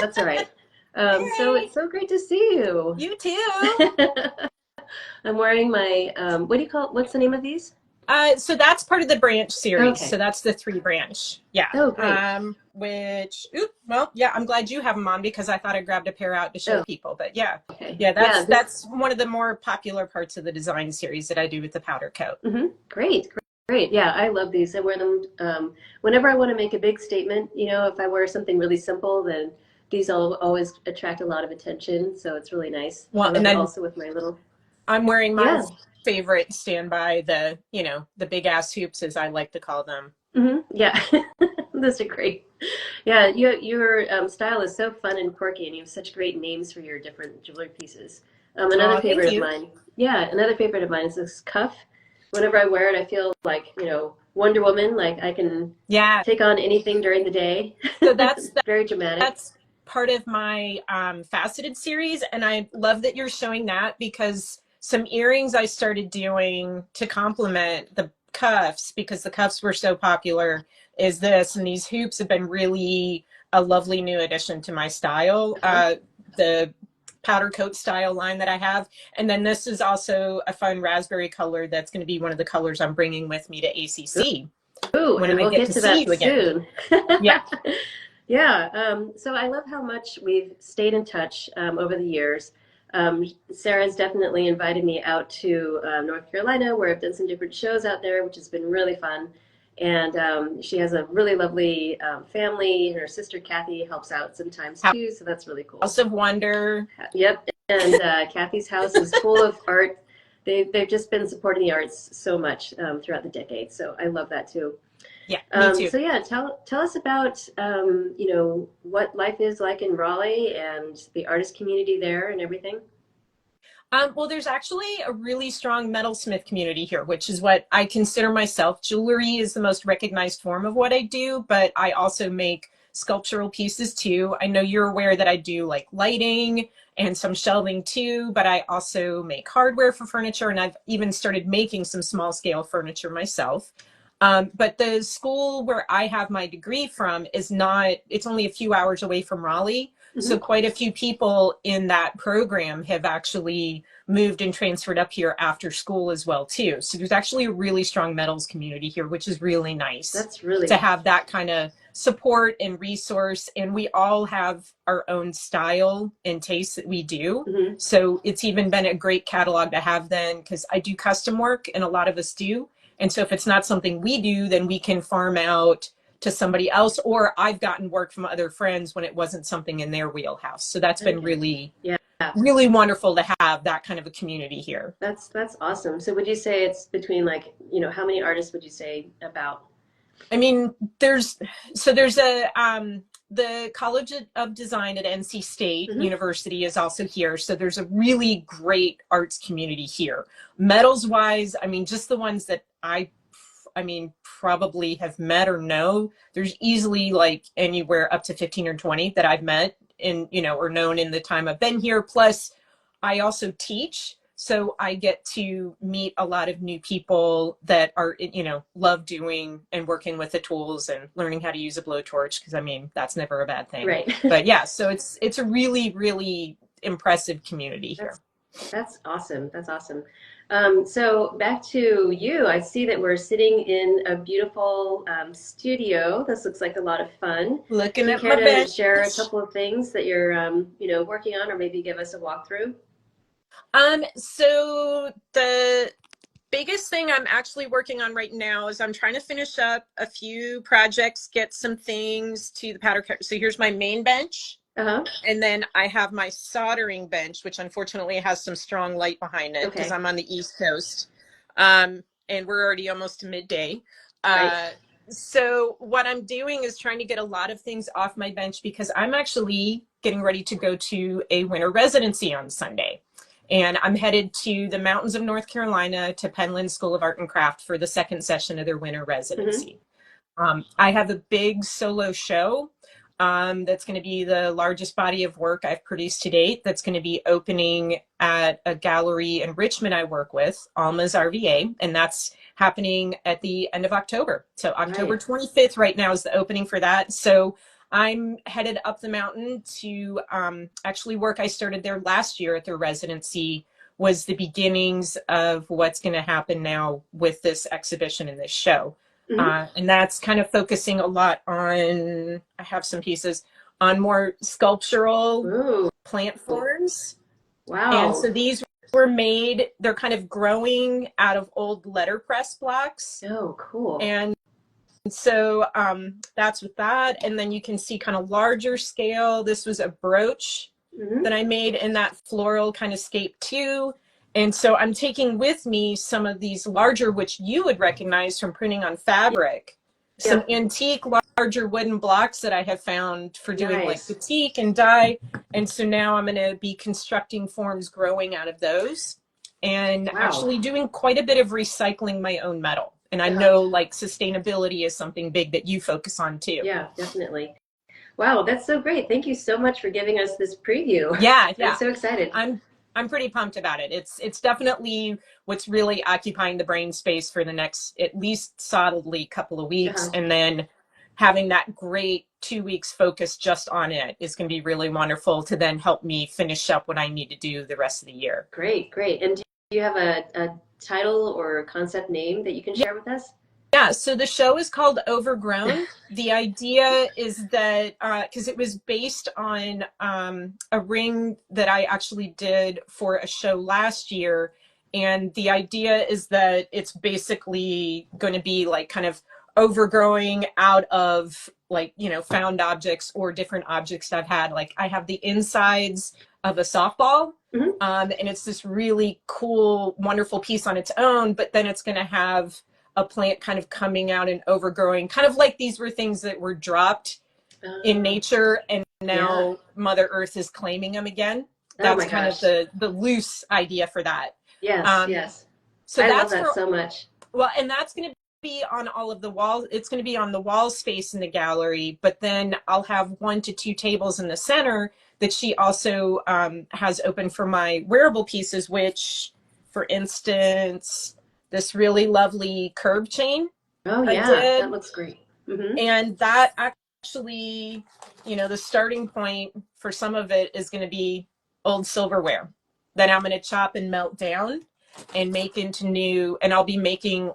That's all right. So Hey, it's so great to see you. you too. I'm wearing my, what do you call it? What's the name of these? So that's part of the branch series. So Okay. that's the 3 branch. Yeah. Oh, great. Well, yeah, I'm glad you have them on because I thought I grabbed a pair out to show Oh, people. But yeah, okay. yeah, Yeah, that's one of the more popular parts of the design series that I do with the powder coat. great, great. Yeah, I love these. I wear them whenever I want to make a big statement. If I wear something really simple, then these always attract a lot of attention. So it's really nice. I Well, and love it then also with my little, I'm wearing my yeah. favorite standby, the big ass hoops, as I like to call them. Yeah. Those are great. Yeah, your style is so fun and quirky, and you have such great names for your different jewelry pieces. Another Oh, thank favorite of you. mine, yeah, another favorite of mine is this cuff. Whenever I wear it, I feel like, Wonder Woman, like I can Yeah. take on anything during the day. So that's Very dramatic. that's part of my faceted series, and I love that you're showing that because some earrings I started doing to complement the cuffs because the cuffs were so popular is this, and these hoops have been really a lovely new addition to my style. Uh-huh. The powder coat style line that I have, and then this is also a fun raspberry color that's going to be one of the colors I'm bringing with me to ACC Ooh, when and I we'll get get to to see that you again. soon. Yeah. Yeah, so I love how much we've stayed in touch over the years. Sarah's definitely invited me out to North Carolina, where I've done some different shows out there, which has been really fun. And she has a really lovely family. Her sister Kathy helps out sometimes too, so that's really cool. House of Wonder. Yep, and Kathy's house is full of art. They've just been supporting the arts so much throughout the decades, so I love that too. Yeah, me too. So yeah, tell us about what life is like in Raleigh and the artist community there and everything. Well, there's actually a really strong metalsmith community here, which is what I consider myself. Jewelry is the most recognized form of what I do, but I also make sculptural pieces too. I know you're aware that I do like lighting and some shelving too, but I also make hardware for furniture, and I've even started making some small scale furniture myself. But the school where I have my degree from is not, it's only a few hours away from Raleigh. So Hmm. quite a few people in that program have actually moved and transferred up here after school as well too. So there's actually a really strong metals community here, which is really nice That's to really. have that kind of support and resource. And we all have our own style and taste that we do. Hmm. So it's even been a great catalog to have then because I do custom work and a lot of us do. And so if it's not something we do, then we can farm out to somebody else, or I've gotten work from other friends when it wasn't something in their wheelhouse. So that's been Okay. really, Yeah, really wonderful to have that kind of a community here. that's awesome. So would you say it's between like, how many artists would you say about? I mean, there's the College of Design at NC State Hmm. University is also here. So there's a really great arts community here. Metals wise, I mean, just the ones that I mean, probably have met or know. There's easily like anywhere up to 15 or 20 that I've met in, or known in the time I've been here. Plus, I also teach. So I get to meet a lot of new people that are, love doing and working with the tools and learning how to use a blowtorch. Cause I mean, that's never a bad thing. Right. But yeah, so it's a really, really impressive community here. That's that's awesome. That's awesome. So back to you. I see that we're sitting in a beautiful studio. This looks like a lot of fun. Looking Do you at care my to bench. share a couple of things that you're, working on, or maybe give us a walkthrough? So the biggest thing I'm actually working on right now is I'm trying to finish up a few projects, get some things to the powder coat. So here's my main bench. Uh-huh. And then I have my soldering bench, which unfortunately has some strong light behind it because Okay. I'm on the East Coast. And we're already almost to midday. Right. Uh, so what I'm doing is trying to get a lot of things off my bench because I'm actually getting ready to go to a winter residency on Sunday. And I'm headed to the mountains of North Carolina to Penland School of Art and Craft for the second session of their winter Mm-hmm. residency. I have a big solo show that's going to be the largest body of work I've produced to date. That's going to be opening at a gallery in Richmond I work with, Alma's RVA, and that's happening at the end of October. So October Right. 25th right now is the opening for that. So I'm headed up the mountain to actually work. I started there last year at their residency, was the beginnings of what's going to happen now with this exhibition and this show. Hmm. And that's kind of focusing a lot on, I have some pieces on more sculptural Ooh, plant forms. And wow. so these were made, they're kind of growing out of old letterpress blocks. Oh, cool. And so that's with that. And then you can see kind of larger scale. This was a brooch Hmm. that I made in that floral kind of scape too. And so I'm taking with me some of these larger, which you would recognize from printing on fabric, some Yep. antique larger wooden blocks that I have found for doing like Nice. batik and dye. And so now I'm going to be constructing forms growing out of those and Wow. actually doing quite a bit of recycling my own metal. And I Uh-huh. know like sustainability is something big that you focus on too. Yeah, definitely. Wow, that's so great. Thank you so much for giving us this preview. Yeah, I'm yeah. so excited. I'm I'm pretty pumped about it. It's definitely what's really occupying the brain space for the next at least solidly couple of weeks, Uh-huh. and then having that great 2 weeks focus just on it is going to be really wonderful to then help me finish up what I need to do the rest of the year. Great, great. And do you have a title or concept name that you can Yeah, share with us? yeah. So the show is called Overgrown. The idea is that because it was based on a ring that I actually did for a show last year. And the idea is that it's basically going to be like kind of overgrowing out of like, you know, found objects or different objects I've had. Like I have the insides of a softball. Hmm. And it's this really cool, wonderful piece on its own, but then it's going to have a plant kind of coming out and overgrowing, kind of like these were things that were dropped in Uh, nature and yeah. now Mother Earth is claiming them again. Oh That's my kind of gosh. the loose idea for that. Yes, Um, yes. so I love that's that for, so much. well, and that's going to be on all of the walls. It's going to be on the wall space in the gallery, but then I'll have 1 to 2 tables in the center that she also has open for my wearable pieces, which, for instance, this really lovely curb chain Oh I yeah, that did. looks great. Hmm. And that actually, you know, the starting point for some of it is going to be old silverware that I'm going to chop and melt down and make into new, and I'll be making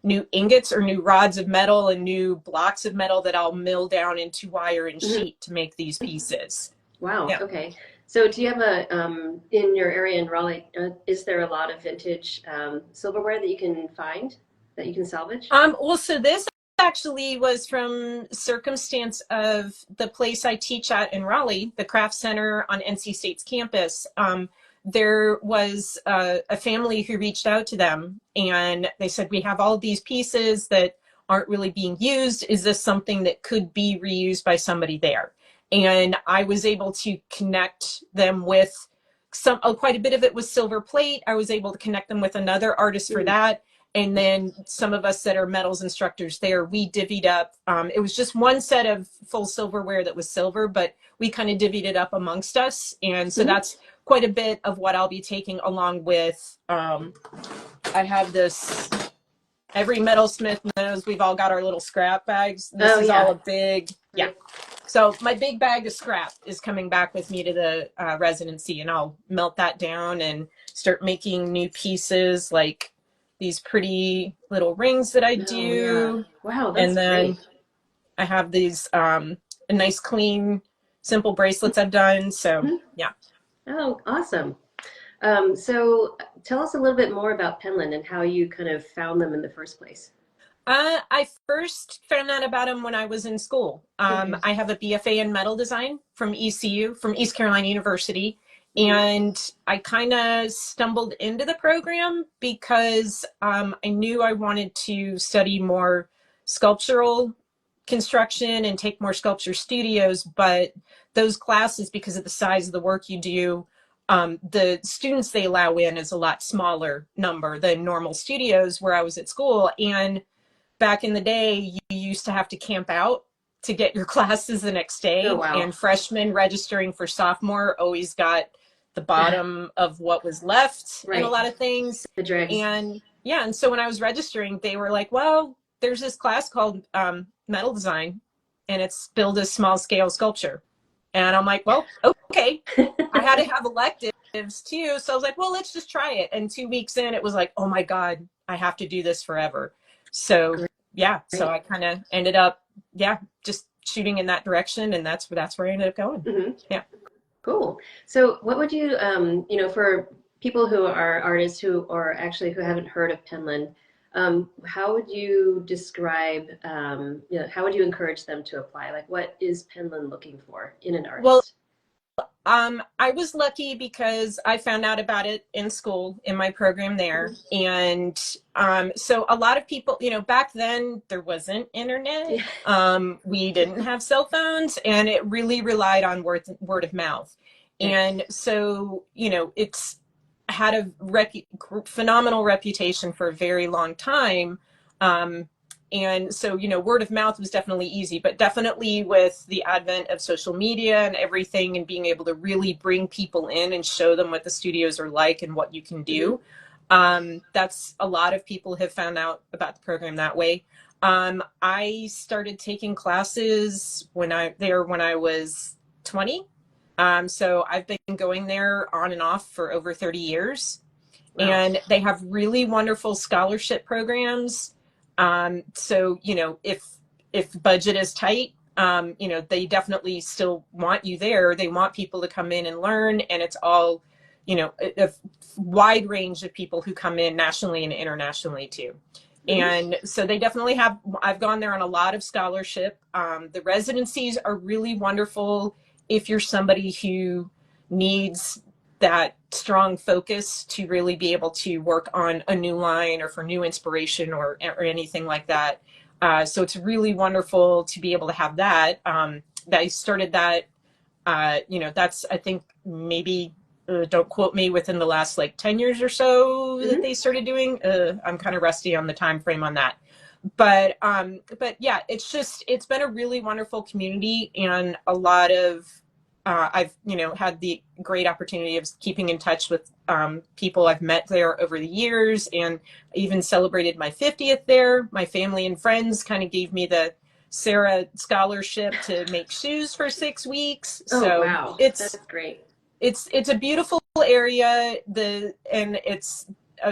new ingots or new rods of metal and new blocks of metal that I'll mill down into wire and Hmm. sheet to make these pieces. Wow. Yeah. Okay. So, do you have a in your area in Raleigh? Is there a lot of vintage silverware that you can find that you can salvage? Well, so this actually was from circumstance of the place I teach at in Raleigh, the Craft Center on NC State's campus. There was a family who reached out to them and they said, we have all of these pieces that aren't really being used. Is this something that could be reused by somebody there? And I was able to connect them with some, quite a bit of it was silver plate. I was able to connect them with another artist for Mm. that. And then some of us that are metals instructors there, we divvied up. It was just one set of full silverware that was silver, but we kind of divvied it up amongst us. And so Mhm. that's quite a bit of what I'll be taking along with. I have this, every metalsmith knows we've all got our little scrap bags. This Oh is all yeah. a big, yeah. Yep. So my big bag of scrap is coming back with me to the residency, and I'll melt that down and start making new pieces like these pretty little rings that I Oh yeah. do. Wow, And that's then great. I have these a nice clean, simple bracelets I've done. So Mhm. yeah. Oh, awesome. So, tell us a little bit more about Penland and how you kind of found them in the first place. I first found out about them when I was in school. Okay. I have a BFA in metal design from ECU, from East Carolina University. Hmm. And I kind of stumbled into the program because I knew I wanted to study more sculptural construction and take more sculpture studios. But those classes, because of the size of the work you do, the students they allow in is a lot smaller number than normal studios where I was at school. And back in the day, you used to have to camp out to get your classes the next Oh day, wow. and freshmen registering for sophomore always got the bottom of what was left in a Right. lot of things. The dregs. And yeah, and so when I was registering, they were like, well, there's this class called metal design, and it's build a small scale sculpture. And I'm like, well, okay. I had to have electives too. So I was like, well, let's just try it. And 2 weeks in, it was like, oh my God, I have to do this forever. So yeah, so I kind of ended up, just shooting in that direction. And that's where I ended up going. Mm-hmm. Yeah. Cool. So what would you, for people who are artists who haven't heard of Penland, how would you describe, how would you encourage them to apply? Like, what is Penland looking for in an Well, artist? I was lucky because I found out about it in school in my program there. And so a lot of people, back then there wasn't internet. We didn't have cell phones, and it really relied on word of mouth. And so, it's had a phenomenal reputation for a very long time. And so, word of mouth was definitely easy, but definitely with the advent of social media and everything and being able to really bring people in and show them what the studios are like and what you can do. That's a lot of people have found out about the program that way. I started taking classes when I was 20. So I've been going there on and off for over 30 years. Wow. And they have really wonderful scholarship programs. So, if budget is tight, they definitely still want you there. They want people to come in and learn, and it's all, a wide range of people who come in nationally and internationally too. And so they definitely I've gone there on a lot of scholarship. The residencies are really wonderful if you're somebody who needs that strong focus to really be able to work on a new line or for new inspiration or anything like that. So it's really wonderful to be able to have that. I started that, that's, I think maybe, don't quote me, within the last like 10 years or so that they started doing. I'm kind of rusty on the time frame on that. But yeah, it's been a really wonderful community, and a lot of, I've, had the great opportunity of keeping in touch with people I've met there over the years, and even celebrated my 50th there. My family and friends kind of gave me the Sarah scholarship to make shoes for 6 weeks. So wow. That's great. It's a beautiful area, and it's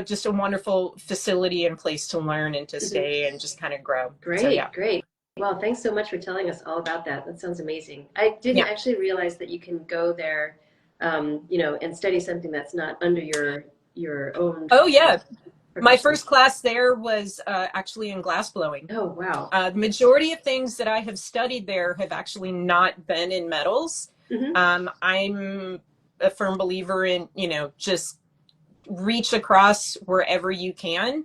just a wonderful facility and place to learn and to stay and just kind of grow. Great, so, yeah. Great. Well, thanks so much for telling us all about that. That sounds amazing. I didn't actually realize that you can go there, and study something that's not under your own. Oh yeah. My first class there was actually in glass blowing. Oh, wow. The majority of things that I have studied there have actually not been in metals. I'm a firm believer in, just reach across wherever you can,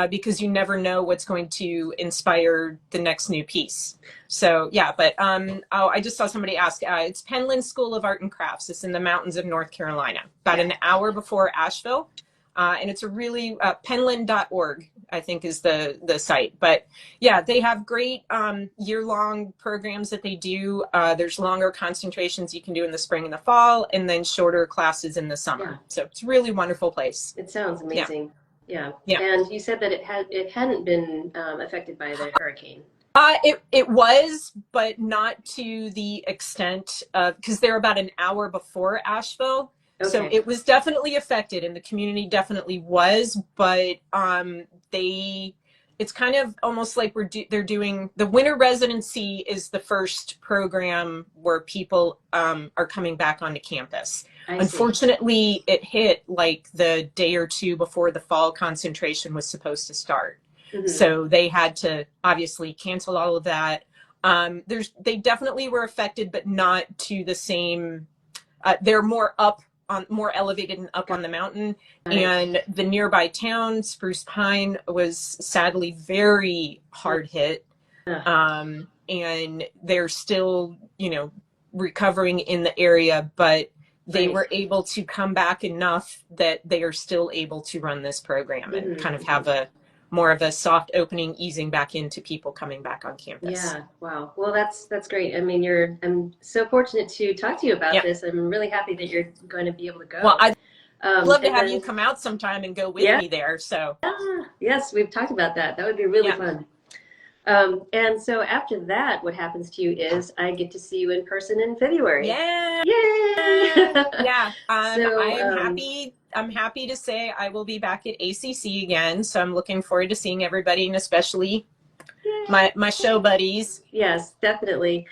because you never know what's going to inspire the next new piece. So yeah, but I just saw somebody ask, it's Penland School of Art and Crafts. It's in the mountains of North Carolina, about an hour before Asheville. And it's a really, penland.org, I think is the site. But yeah, they have great year-long programs that they do. There's longer concentrations you can do in the spring and the fall, and then shorter classes in the summer. Yeah. So it's a really wonderful place. It sounds amazing. Yeah. And you said that it hadn't been affected by the hurricane. It was, but not to the extent of, because they're about an hour before Asheville. Okay. So it was definitely affected, and the community definitely was, but it's kind of almost like they're doing, the winter residency is the first program where people are coming back onto campus. Unfortunately, it hit like the day or two before the fall concentration was supposed to start. So they had to obviously cancel all of that. They definitely were affected, but not to the same, they're more elevated and up on the mountain. And the nearby town, Spruce Pine, was sadly very hard hit. And they're still, recovering in the area, but they were able to come back enough that they are still able to run this program and kind of have more of a soft opening, easing back into people coming back on campus. Yeah, wow. Well, that's great. I mean, I'm so fortunate to talk to you about this. I'm really happy that you're going to be able to go. Well, I'd love to have you come out sometime and go with me there. So yes, we've talked about that. That would be really fun. And so after that, what happens to you is I get to see you in person in February. Yeah. Yay! Yeah. I So, am happy. I'm happy to say I will be back at ACC again. So I'm looking forward to seeing everybody, and especially my show buddies. yes, definitely.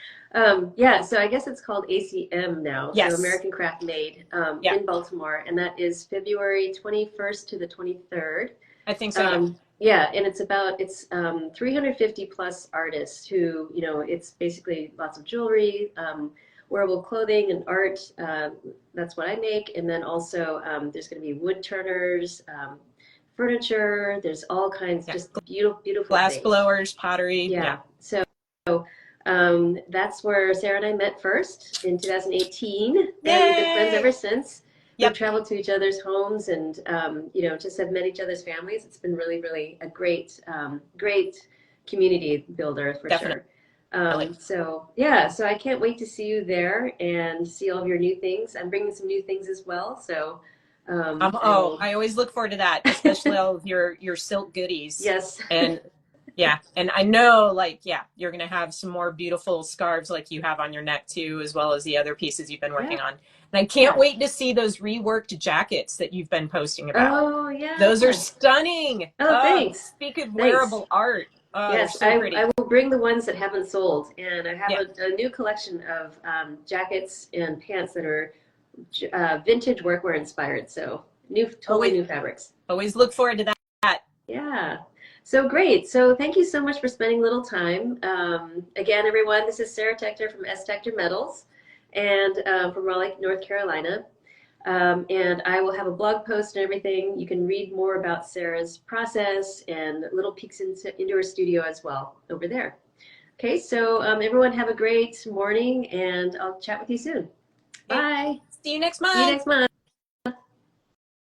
Yeah, so I guess it's called ACM now, so Yes. American Craft Made, Yeah. in Baltimore, and that is February 21st to the 23rd. I think so. Yeah. Yeah, and it's 350 plus artists who, it's basically lots of jewelry, wearable clothing and art. That's what I make, and then also there's going to be wood turners, furniture. There's all kinds, Yeah. just beautiful, beautiful Glass things. blowers, pottery. Yeah. Yeah. So that's where Sarah and I met first in 2018, and we've been friends Yay. ever since. We've Yep. traveled to each other's homes and, just have met each other's families. It's been really, really a great community builder for Definitely. sure. So yeah, so I can't wait to see you there and see all of your new things. I'm bringing some new things as well. So I Oh, will. I always look forward to that, especially all of your silk goodies. Yes. And yeah, and I know, like, yeah, you're gonna have some more beautiful scarves like you have on your neck too, as well as the other pieces you've been Yeah. working on. And I can't Yeah. wait to see those reworked jackets that you've been posting about. Oh yeah. Those are stunning. Oh, Oh, thanks. speak of Thanks. wearable art. Oh, they're Yes, so I pretty. will bring the ones that haven't sold, and I have Yeah. a new collection of jackets and pants that are vintage workwear inspired. So totally Always, new fabrics. always look forward to that. Yeah. So great. So thank you so much for spending a little time. Again, everyone, this is Sarah Tector from S Tector Metals, and from Raleigh, North Carolina. And I will have a blog post and everything. You can read more about Sarah's process and little peeks into her studio as well over there. Okay, so everyone have a great morning, and I'll chat with you soon. Okay. Bye. See you next See you month. next month.